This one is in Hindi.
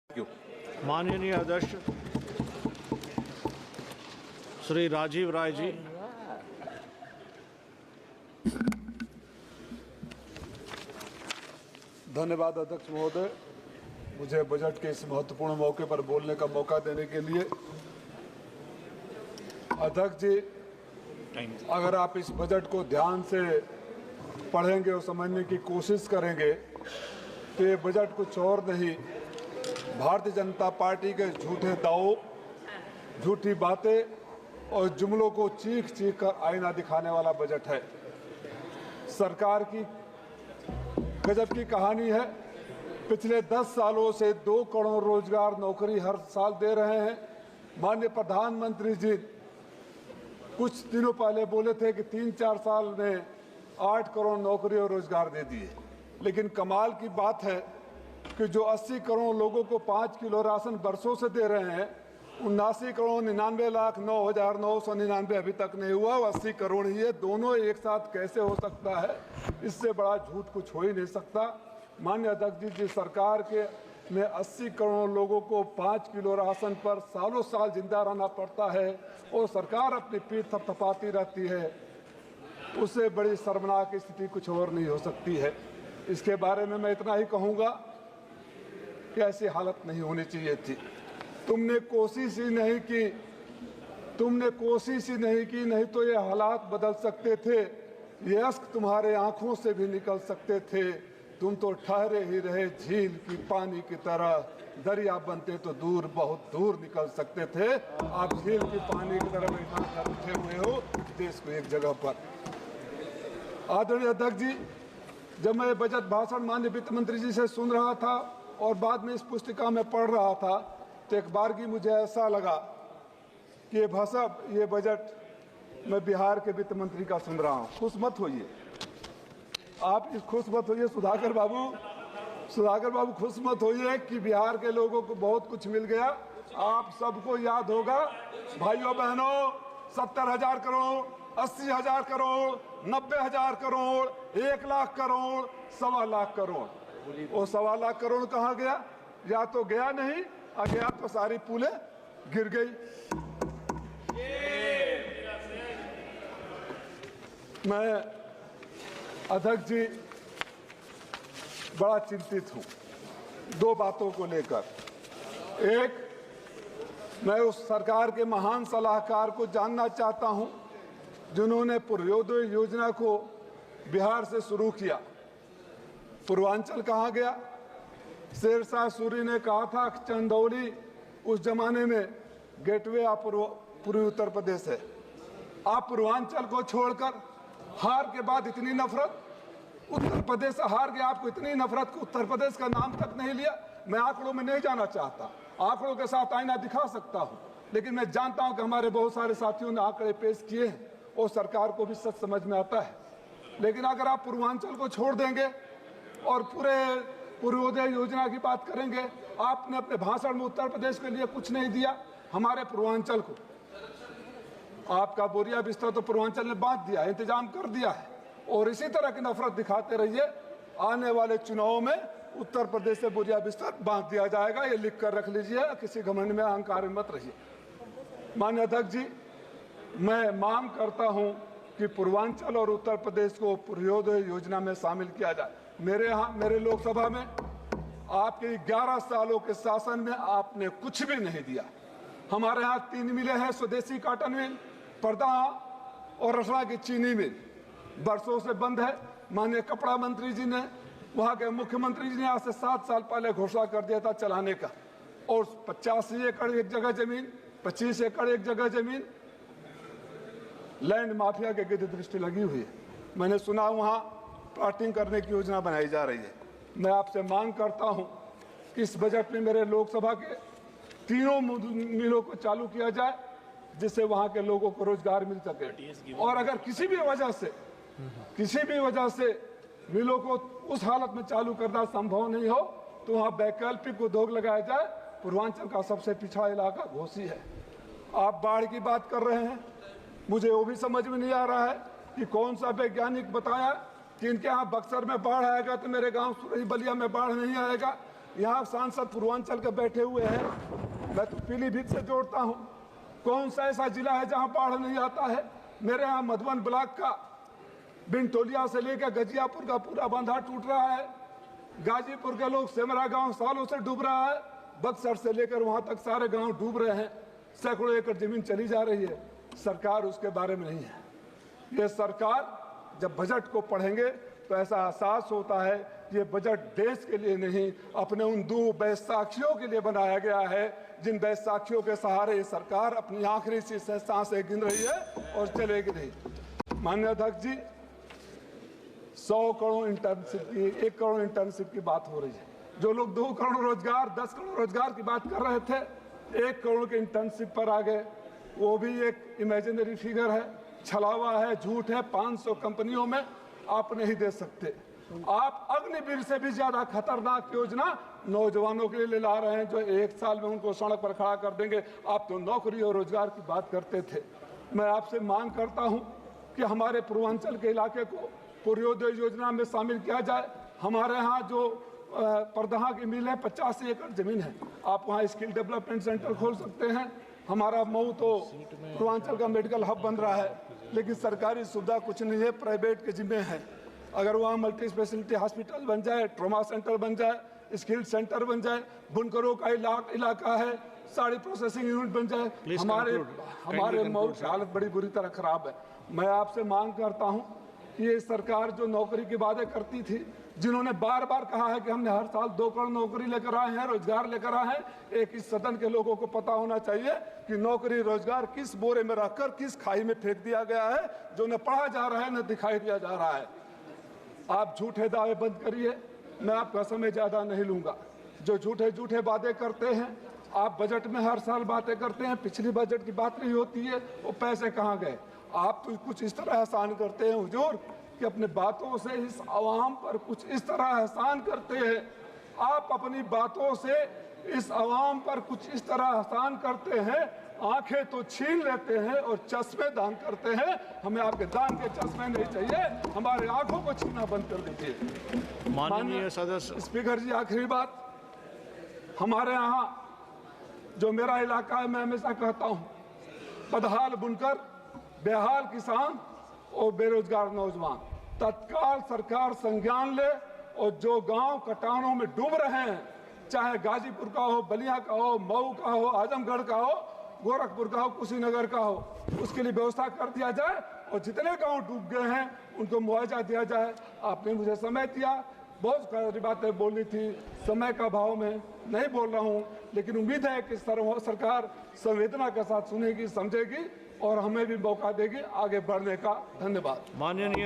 माननीय अध्यक्ष श्री राजीव राय जी, धन्यवाद अध्यक्ष महोदय, मुझे बजट के इस महत्वपूर्ण मौके पर बोलने का मौका देने के लिए। अध्यक्ष जी, अगर आप इस बजट को ध्यान से पढ़ेंगे और समझने की कोशिश करेंगे तो ये बजट कुछ और नहीं, भारतीय जनता पार्टी के झूठे दावों, झूठी बातें और जुमलों को चीख चीख कर आईना दिखाने वाला बजट है। सरकार की गजब की कहानी है। पिछले 10 सालों से 2 करोड़ रोजगार नौकरी हर साल दे रहे हैं। माननीय प्रधानमंत्री जी कुछ दिनों पहले बोले थे कि 3-4 साल में 8 करोड़ नौकरी और रोजगार दे दिए, लेकिन कमाल की बात है कि जो 80 करोड़ लोगों को 5 किलो राशन बरसों से दे रहे हैं, 79 करोड़ 99,09,999 अभी तक नहीं हुआ, 80 करोड़ ही है। दोनों एक साथ कैसे हो सकता है? इससे बड़ा झूठ कुछ हो ही नहीं सकता। माननीय अध्यक्ष जी, जिस सरकार के में 80 करोड़ लोगों को 5 किलो राशन पर सालों साल जिंदा रहना पड़ता है और सरकार अपनी पीठ थपथपाती रहती है, उससे बड़ी शर्मनाक स्थिति कुछ और नहीं हो सकती है। इसके बारे में मैं इतना ही कहूँगा कि ऐसी हालत नहीं होनी चाहिए थी। तुमने कोशिश ही नहीं की, नहीं तो ये हालात बदल सकते थे, ये अश्क तुम्हारे आंखों से भी निकल सकते थे। तुम तो ठहरे ही रहे झील की पानी की तरह, दरिया बनते तो दूर बहुत दूर निकल सकते थे। आप झील की पानी की तरह बैठा कर उठे हुए हो देश को एक जगह पर। आदरणीय अध्यक्ष जी, जब मैं बजट भाषण माननीय वित्त मंत्री जी से सुन रहा था और बाद में इस पुस्तिका में पढ़ रहा था, तो एक बार की मुझे ऐसा लगा कि ये बजट मैं बिहार के वित्त मंत्री का सुन रहा हूँ। खुश मत होइए, आप खुश मत होइए सुधाकर बाबू खुश मत होइए कि बिहार के लोगों को बहुत कुछ मिल गया। आप सबको याद होगा भाइयों बहनों, 70,000 करोड़, 80,000 करोड़, 90,000 करोड़, 1 लाख करोड़, 1.25 लाख करोड़। वो 1.25 लाख करोड़ कहाँ गया? या तो गया नहीं, और गया तो सारी पुलें गिर गई। मैं अध्यक्ष जी बड़ा चिंतित हूं 2 बातों को लेकर। एक, मैं उस सरकार के महान सलाहकार को जानना चाहता हूं जिन्होंने पूर्वोदय योजना को बिहार से शुरू किया। पूर्वांचल कहाँ गया? शेरशाह सूरी ने कहा था कि चंदौली उस जमाने में गेटवे ऑफ पूर्वी उत्तर प्रदेश है। आप पूर्वांचल को छोड़कर हार के बाद इतनी नफरत, उत्तर प्रदेश हार गया, आपको इतनी नफरत कि उत्तर प्रदेश का नाम तक नहीं लिया। मैं आंकड़ों में नहीं जाना चाहता, आंकड़ों के साथ आईना दिखा सकता हूं, लेकिन मैं जानता हूं कि हमारे बहुत सारे साथियों ने आंकड़े पेश किए हैं और सरकार को भी सच समझ में आता है। लेकिन अगर आप पूर्वांचल को छोड़ देंगे और पूरे पूर्वोदय योजना की बात करेंगे, आपने अपने भाषण में उत्तर प्रदेश के लिए कुछ नहीं दिया, हमारे पूर्वांचल को। आपका बोरिया बिस्तर तो पूर्वांचल ने बांट दिया, इंतजाम कर दिया है, और इसी तरह की नफरत दिखाते रहिए। आने वाले चुनावों में उत्तर प्रदेश से बोरिया बिस्तर बांट दिया जाएगा, ये लिख कर रख लीजिए, किसी घमंड में अहंकार में मत रहिए। माननीय अध्यक्ष जी, मैं मांग करता हूं कि पूर्वांचल और उत्तर प्रदेश को पूर्वोदय योजना में शामिल किया जाए। मेरे लोकसभा में आपके 11 सालों के शासन में आपने कुछ भी नहीं दिया। हमारे यहाँ 3 मिलें हैं, स्वदेशी कॉटन मिल, पर्दा और रसना की चीनी मिल, बरसों से बंद है। माननीय कपड़ा मंत्री जी ने, वहाँ के मुख्यमंत्री जी ने आज से 7 साल पहले घोषणा कर दिया था चलाने का, और 85 एकड़ एक जगह जमीन, 25 एकड़ एक जगह जमीन लैंड माफिया के गिरद दृष्टि लगी हुई है। मैंने सुना वहाँ प्लाटिंग करने की योजना बनाई जा रही है। मैं आपसे मांग करता हूँ कि इस बजट में मेरे लोकसभा के तीनों मिलों को चालू किया जाए, जिससे वहाँ के लोगों को रोजगार मिल सके। और अगर किसी भी वजह से मिलों को उस हालत में चालू करना संभव नहीं हो, तो वहाँ वैकल्पिक उद्योग लगाया जाए। पूर्वांचल का सबसे पिछड़ा इलाका घोसी है। आप बाढ़ की बात कर रहे हैं, मुझे वो भी समझ में नहीं आ रहा है कि कौन सा वैज्ञानिक बताया कि इनके यहाँ बक्सर में बाढ़ आएगा तो मेरे गांव सुरही बलिया में बाढ़ नहीं आएगा। यहाँ सांसद पूर्वांचल के बैठे हुए हैं, मैं तो पीलीभीत से जोड़ता हूँ। कौन सा ऐसा जिला है जहाँ बाढ़ नहीं आता है? मेरे यहाँ मधुबन ब्लॉक का बिनटोलिया से लेकर गजियापुर का पूरा बांधा टूट रहा है। गाजीपुर के लोग सेमरा गांव सालों से डूब रहा है। बक्सर से लेकर वहां तक सारे गांव डूब रहे हैं। सैकड़ों एकड़ जमीन चली जा रही है। सरकार उसके बारे में नहीं है। ये सरकार जब बजट को पढ़ेंगे तो ऐसा एहसास होता है ये बजट देश के लिए नहीं, अपने उन दो बैसाखियों के लिए बनाया गया है, जिन बैसाखियों के सहारे ये सरकार अपनी आखिरी सांसें गिन रही है और चलेगी नहीं। माननीय अध्यक्ष जी, 100 करोड़ इंटर्नशिप की, 1 करोड़ इंटर्नशिप की बात हो रही है। जो लोग 2 करोड़ रोजगार, 10 करोड़ रोजगार की बात कर रहे थे, 1 करोड़ के इंटर्नशिप पर आ गए। वो भी एक इमेजिनरी फिगर है, छलावा है, झूठ है। 500 कंपनियों में आप नहीं दे सकते। आप अग्निवीर से भी ज्यादा खतरनाक योजना नौजवानों के लिए ला रहे हैं, जो 1 साल में उनको सड़क पर खड़ा कर देंगे। आप तो नौकरी और रोजगार की बात करते थे। मैं आपसे मांग करता हूं कि हमारे पूर्वांचल के इलाके को पूर्वोदय योजना में शामिल किया जाए। हमारे यहाँ जो परदहा की मिल है, 85 एकड़ जमीन है, आप वहाँ स्किल डेवलपमेंट सेंटर खोल सकते हैं। हमारा मऊ तो पूर्वांचल का मेडिकल हब बन रहा है, लेकिन सरकारी सुविधा कुछ नहीं है, प्राइवेट के जिम्मे है। अगर वहाँ मल्टी स्पेशलिटी हॉस्पिटल बन जाए, ट्रॉमा सेंटर बन जाए, स्किल सेंटर बन जाए, बुनकरों का इलाका है, साड़ी प्रोसेसिंग यूनिट बन जाए, हमारे मऊ की हालत बड़ी बुरी तरह खराब है। मैं आपसे मांग करता हूँ कि ये सरकार जो नौकरी के वादे करती थी, जिन्होंने बार बार कहा है कि हमने हर साल 2 करोड़ नौकरी लेकर आए हैं, रोजगार लेकर आए हैं, एक इस सदन के लोगों को पता होना चाहिए कि नौकरी रोजगार किस बोरे में रखकर किस खाई में फेंक दिया गया है, जो न पढ़ा जा रहा है न दिखाई दिया जा रहा है। आप झूठे दावे बंद करिए, मैं आपका समय ज्यादा नहीं लूंगा। जो झूठे वादे करते हैं, आप बजट में हर साल बातें करते हैं, पिछली बजट की बात नहीं होती है, वो पैसे कहाँ गए? आप तो कुछ इस तरह एहसान करते हैं हुजूर कि अपने बातों से इस आवाम पर कुछ इस तरह एहसान करते हैं। आप अपनी बातों से इस आवाम पर कुछ इस तरह एहसान करते हैं, आंखें तो छीन लेते हैं और चश्मे दान करते हैं। हमें आपके दान के चश्मे नहीं चाहिए, हमारे आंखों को छीनना बंद कर दीजिए। माननीय सदस्य स्पीकर जी, आखिरी बात, हमारे यहाँ जो मेरा इलाका है, मैं हमेशा कहता हूँ, बदहाल बुनकर, बेहाल किसान और बेरोजगार नौजवान, तत्काल सरकार संज्ञान ले और जो गांव कटानों में डूब रहे हैं, चाहे गाजीपुर का हो, बलिया का हो, मऊ का हो, आजमगढ़ का हो, गोरखपुर का हो, कुशीनगर का हो, उसके लिए व्यवस्था कर दिया जाए और जितने गांव डूब गए हैं उनको मुआवजा दिया जाए। आपने मुझे समय दिया, बहुत सारी बातें बोलनी थी, समय का भाव में नहीं बोल रहा हूं, लेकिन उम्मीद है कि सरकार संवेदना के साथ सुनेगी, समझेगी और हमें भी मौका देगी आगे बढ़ने का। धन्यवाद। माननीय